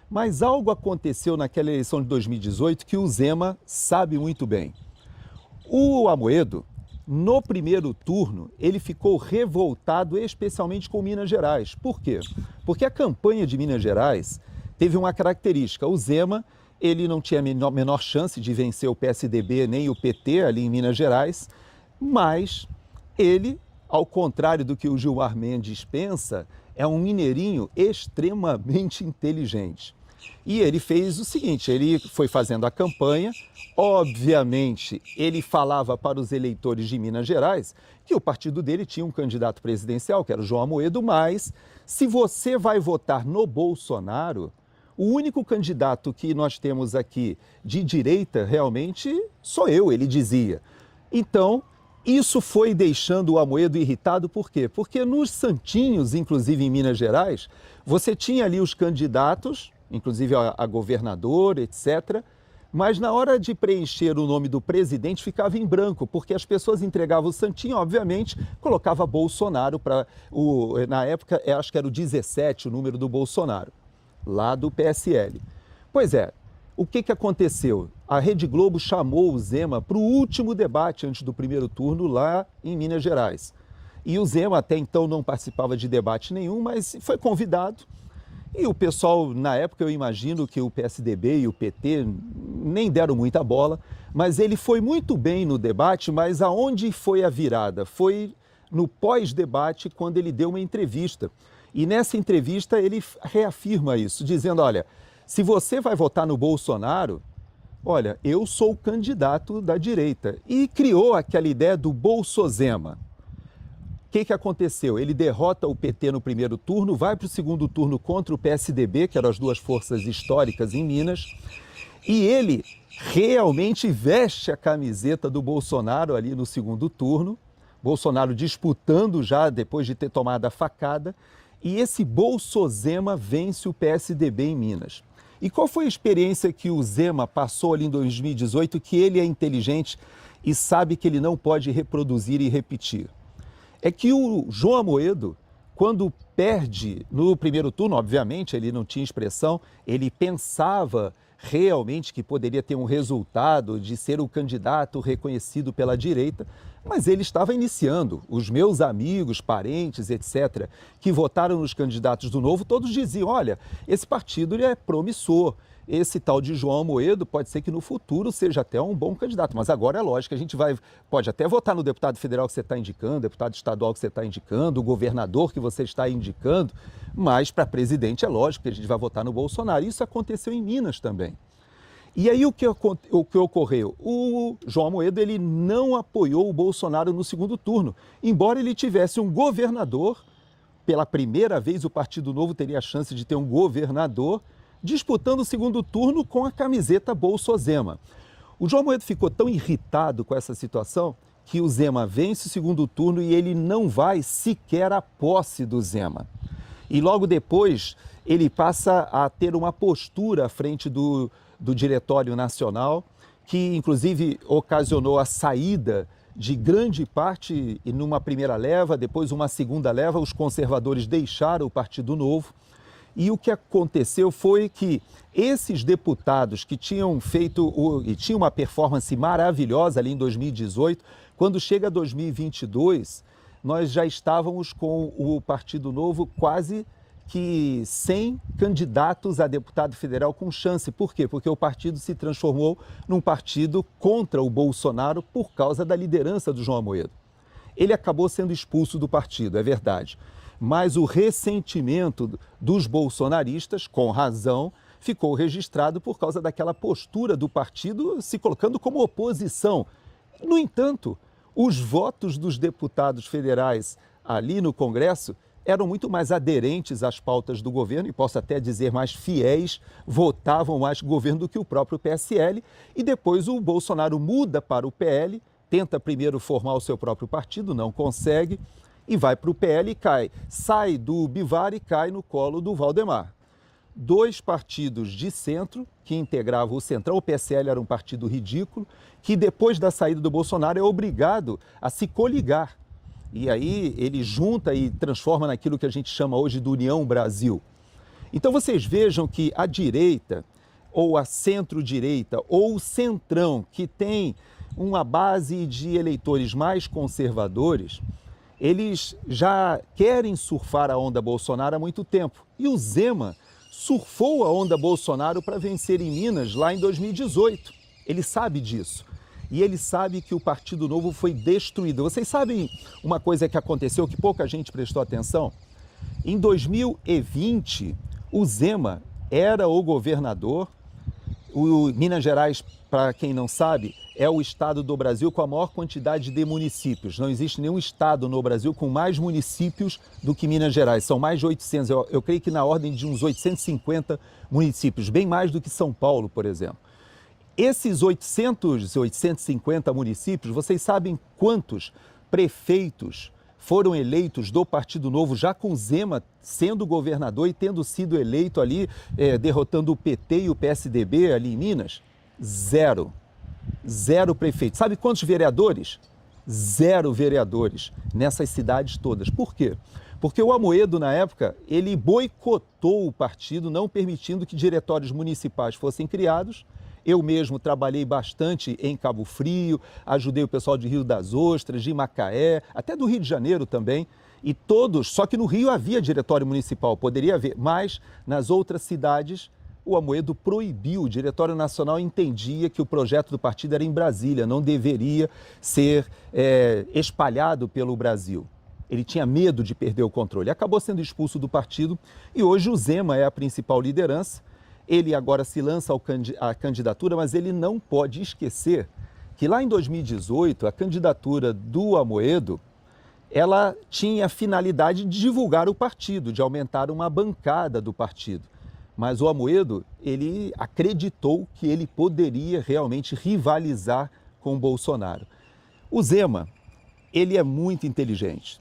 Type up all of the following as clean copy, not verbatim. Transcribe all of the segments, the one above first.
Mas algo aconteceu naquela eleição de 2018 que o Zema sabe muito bem. O Amoedo, no primeiro turno, ele ficou revoltado, especialmente com Minas Gerais. Por quê? Porque a campanha de Minas Gerais teve uma característica. O Zema, ele não tinha a menor chance de vencer o PSDB nem o PT ali em Minas Gerais, mas ele, ao contrário do que o Gilmar Mendes pensa, é um mineirinho extremamente inteligente. E ele fez o seguinte, ele foi fazendo a campanha, obviamente ele falava para os eleitores de Minas Gerais que o partido dele tinha um candidato presidencial, que era o João Amoedo, mas se você vai votar no Bolsonaro, o único candidato que nós temos aqui de direita realmente sou eu, ele dizia. Então, isso foi deixando o Amoedo irritado, por quê? Porque nos santinhos, inclusive em Minas Gerais, você tinha ali os candidatos, inclusive a governador, etc., mas na hora de preencher o nome do presidente ficava em branco, porque as pessoas entregavam o santinho, obviamente, colocava Bolsonaro para na época, acho que era o 17 o número do Bolsonaro, lá do PSL. Pois é, o que aconteceu? A Rede Globo chamou o Zema para o último debate antes do primeiro turno lá em Minas Gerais. E o Zema até então não participava de debate nenhum, mas foi convidado. E o pessoal, na época, eu imagino que o PSDB e o PT nem deram muita bola, mas ele foi muito bem no debate, mas aonde foi a virada? Foi no pós-debate, quando ele deu uma entrevista. E nessa entrevista ele reafirma isso, dizendo, olha, se você vai votar no Bolsonaro, olha, eu sou o candidato da direita. E criou aquela ideia do Bolsozema. O que aconteceu? Ele derrota o PT no primeiro turno, vai para o segundo turno contra o PSDB, que eram as duas forças históricas em Minas, e ele realmente veste a camiseta do Bolsonaro ali no segundo turno, Bolsonaro disputando já depois de ter tomado a facada, e esse Bolsozema vence o PSDB em Minas. E qual foi a experiência que o Zema passou ali em 2018, que ele é inteligente e sabe que ele não pode reproduzir e repetir? É que o João Amoedo, quando perde no primeiro turno, obviamente ele não tinha expressão, ele pensava realmente que poderia ter um resultado de ser o candidato reconhecido pela direita, mas ele estava iniciando. Os meus amigos, parentes, etc., que votaram nos candidatos do Novo, todos diziam, olha, esse partido ele é promissor. Esse tal de João Amoedo pode ser que no futuro seja até um bom candidato, mas agora é lógico, a gente pode até votar no deputado federal que você está indicando, deputado estadual que você está indicando, o governador que você está indicando, mas para presidente é lógico que a gente vai votar no Bolsonaro. Isso aconteceu em Minas também. E aí o que ocorreu? O João Amoedo ele não apoiou o Bolsonaro no segundo turno, embora ele tivesse um governador, pela primeira vez o Partido Novo teria a chance de ter um governador, disputando o segundo turno com a camiseta Bolsozema. O João Amoedo ficou tão irritado com essa situação que o Zema vence o segundo turno e ele não vai sequer à posse do Zema. E logo depois ele passa a ter uma postura à frente do Diretório Nacional, que inclusive ocasionou a saída de grande parte, e numa primeira leva, depois uma segunda leva, os conservadores deixaram o Partido Novo. E o que aconteceu foi que esses deputados que tinham feito e tinham uma performance maravilhosa ali em 2018, quando chega 2022, nós já estávamos com o Partido Novo quase que 100 candidatos a deputado federal com chance. Por quê? Porque o partido se transformou num partido contra o Bolsonaro por causa da liderança do João Amoedo. Ele acabou sendo expulso do partido, é verdade. Mas o ressentimento dos bolsonaristas, com razão, ficou registrado por causa daquela postura do partido se colocando como oposição. No entanto, os votos dos deputados federais ali no Congresso eram muito mais aderentes às pautas do governo, e posso até dizer mais fiéis, votavam mais governo do que o próprio PSL, e depois o Bolsonaro muda para o PL, tenta primeiro formar o seu próprio partido, não consegue, e vai para o PL e cai. Sai do Bivar e cai no colo do Valdemar. Dois partidos de centro que integravam o Centrão, o PSL era um partido ridículo, que depois da saída do Bolsonaro é obrigado a se coligar. E aí ele junta e transforma naquilo que a gente chama hoje de União Brasil. Então vocês vejam que a direita, ou a centro-direita, ou o centrão, que tem uma base de eleitores mais conservadores, eles já querem surfar a onda Bolsonaro há muito tempo. E o Zema surfou a onda Bolsonaro para vencer em Minas lá em 2018. Ele sabe disso. E ele sabe que o Partido Novo foi destruído. Vocês sabem uma coisa que aconteceu que pouca gente prestou atenção? Em 2020, o Zema era o governador. O Minas Gerais, para quem não sabe, é o estado do Brasil com a maior quantidade de municípios. Não existe nenhum estado no Brasil com mais municípios do que Minas Gerais. São mais de 800, eu creio que na ordem de uns 850 municípios, bem mais do que São Paulo, por exemplo. Esses 850 municípios, vocês sabem quantos prefeitos foram eleitos do Partido Novo, já com Zema sendo governador e tendo sido eleito ali, derrotando o PT e o PSDB ali em Minas? Zero. Zero prefeitos. Sabe quantos vereadores? Zero vereadores nessas cidades todas. Por quê? Porque o Amoedo, na época, ele boicotou o partido, não permitindo que diretórios municipais fossem criados. Eu mesmo trabalhei bastante em Cabo Frio, ajudei o pessoal de Rio das Ostras, de Macaé, até do Rio de Janeiro também. E todos, só que no Rio havia diretório municipal, poderia haver, mas nas outras cidades o Amoedo proibiu. O Diretório Nacional entendia que o projeto do partido era em Brasília, não deveria ser espalhado pelo Brasil. Ele tinha medo de perder o controle. Acabou sendo expulso do partido e hoje o Zema é a principal liderança. Ele agora se lança à candidatura, mas ele não pode esquecer que lá em 2018, a candidatura do Amoedo, ela tinha a finalidade de divulgar o partido, de aumentar uma bancada do partido. Mas o Amoedo, ele acreditou que ele poderia realmente rivalizar com o Bolsonaro. O Zema, ele é muito inteligente.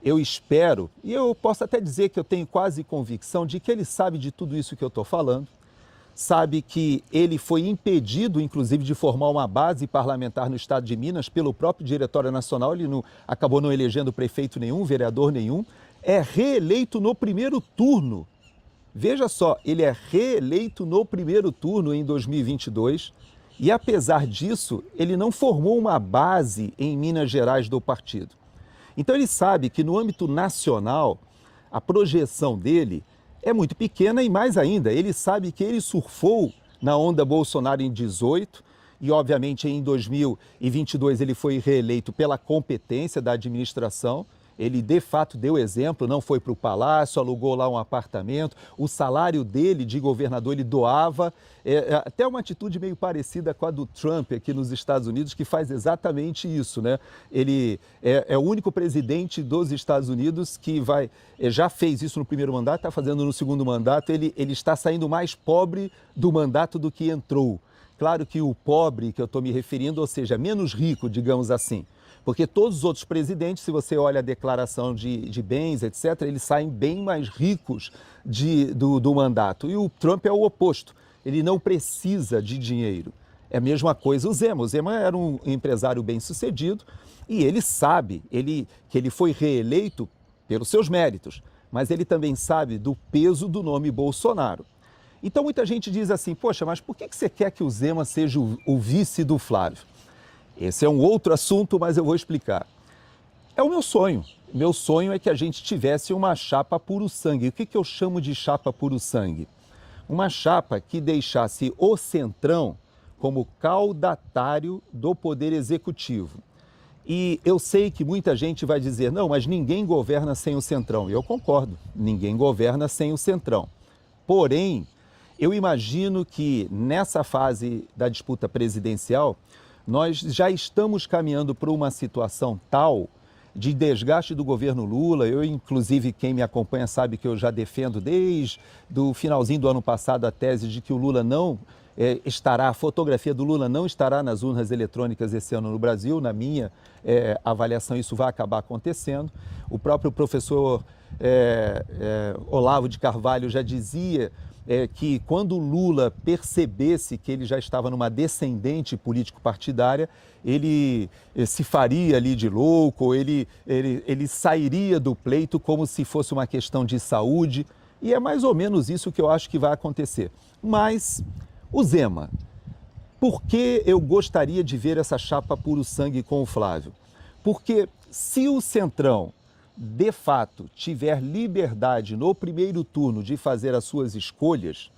Eu espero, e eu posso até dizer que eu tenho quase convicção de que ele sabe de tudo isso que eu estou falando, sabe que ele foi impedido, inclusive, de formar uma base parlamentar no estado de Minas pelo próprio Diretório Nacional, ele acabou não elegendo prefeito nenhum, vereador nenhum, é reeleito no primeiro turno. Veja só, ele é reeleito no primeiro turno em 2022 e, apesar disso, ele não formou uma base em Minas Gerais do partido. Então ele sabe que no âmbito nacional, a projeção dele é muito pequena e mais ainda, ele sabe que ele surfou na onda Bolsonaro em 2018 e, obviamente, em 2022 ele foi reeleito pela competência da administração. Ele, de fato, deu exemplo, não foi para o palácio, alugou lá um apartamento, o salário dele de governador ele doava, até uma atitude meio parecida com a do Trump aqui nos Estados Unidos, que faz exatamente isso, né? Ele é o único presidente dos Estados Unidos que já fez isso no primeiro mandato, está fazendo no segundo mandato, ele está saindo mais pobre do mandato do que entrou. Claro que o pobre que eu estou me referindo, ou seja, menos rico, digamos assim. Porque todos os outros presidentes, se você olha a declaração de bens, etc., eles saem bem mais ricos do mandato. E o Trump é o oposto, ele não precisa de dinheiro. É a mesma coisa o Zema. O Zema era um empresário bem-sucedido e ele sabe que ele foi reeleito pelos seus méritos, mas ele também sabe do peso do nome Bolsonaro. Então muita gente diz assim, poxa, mas por que você quer que o Zema seja o vice do Flávio? Esse é um outro assunto, mas eu vou explicar. É o meu sonho. Meu sonho é que a gente tivesse uma chapa puro sangue. O que eu chamo de chapa puro sangue? Uma chapa que deixasse o Centrão como caudatário do Poder Executivo. E eu sei que muita gente vai dizer, não, mas ninguém governa sem o Centrão. E eu concordo, ninguém governa sem o Centrão. Porém, eu imagino que nessa fase da disputa presidencial, nós já estamos caminhando para uma situação tal de desgaste do governo Lula. Eu, inclusive, quem me acompanha sabe que eu já defendo desde o finalzinho do ano passado a tese de que o Lula não a fotografia do Lula não estará nas urnas eletrônicas esse ano no Brasil. Na minha avaliação, isso vai acabar acontecendo. O próprio professor Olavo de Carvalho já dizia que quando o Lula percebesse que ele já estava numa descendente político-partidária, ele se faria ali de louco, ele sairia do pleito como se fosse uma questão de saúde. E é mais ou menos isso que eu acho que vai acontecer. Mas o Zema, por que eu gostaria de ver essa chapa puro sangue com o Flávio? Porque se o Centrão, de fato, tiver liberdade no primeiro turno de fazer as suas escolhas,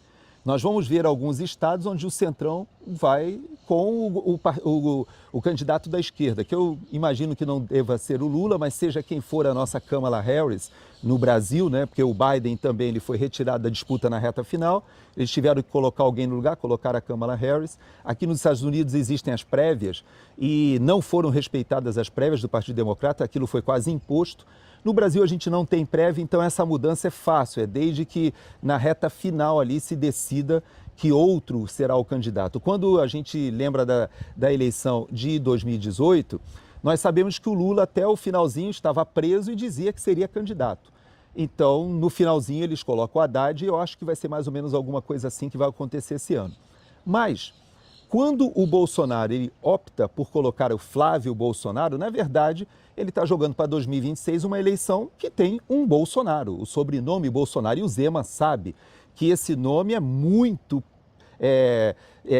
nós vamos ver alguns estados onde o Centrão vai com o candidato da esquerda, que eu imagino que não deva ser o Lula, mas seja quem for a nossa Kamala Harris no Brasil, né? Porque o Biden também ele foi retirado da disputa na reta final, eles tiveram que colocar alguém no lugar, colocar a Kamala Harris. Aqui nos Estados Unidos existem as prévias e não foram respeitadas as prévias do Partido Democrata, aquilo foi quase imposto. No Brasil a gente não tem prévia, então essa mudança é fácil, é desde que na reta final ali se decida que outro será o candidato. Quando a gente lembra da eleição de 2018, nós sabemos que o Lula até o finalzinho estava preso e dizia que seria candidato. Então, no finalzinho eles colocam o Haddad e eu acho que vai ser mais ou menos alguma coisa assim que vai acontecer esse ano. Mas quando o Bolsonaro ele opta por colocar o Flávio Bolsonaro, na verdade, ele está jogando para 2026 uma eleição que tem um Bolsonaro, o sobrenome Bolsonaro. E o Zema sabe que esse nome é muito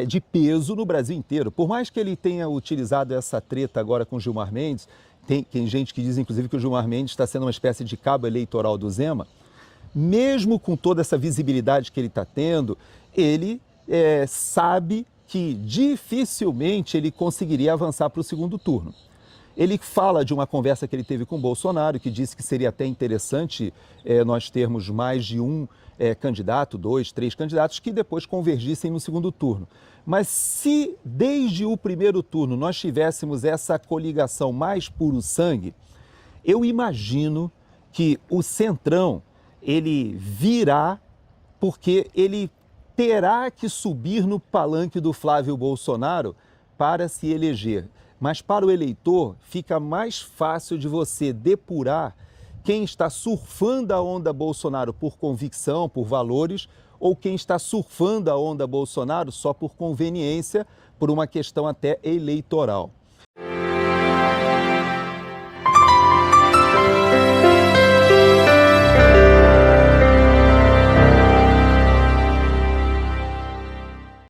de peso no Brasil inteiro. Por mais que ele tenha utilizado essa treta agora com o Gilmar Mendes, tem gente que diz, inclusive, que o Gilmar Mendes está sendo uma espécie de cabo eleitoral do Zema, mesmo com toda essa visibilidade que ele está tendo, ele sabe que dificilmente ele conseguiria avançar para o segundo turno. Ele fala de uma conversa que ele teve com o Bolsonaro, que disse que seria até interessante nós termos mais de um candidato, 2, 3 candidatos, que depois convergissem no segundo turno. Mas se desde o primeiro turno nós tivéssemos essa coligação mais puro sangue, eu imagino que o Centrão, ele virá porque ele terá que subir no palanque do Flávio Bolsonaro para se eleger. Mas para o eleitor fica mais fácil de você depurar quem está surfando a onda Bolsonaro por convicção, por valores, ou quem está surfando a onda Bolsonaro só por conveniência, por uma questão até eleitoral.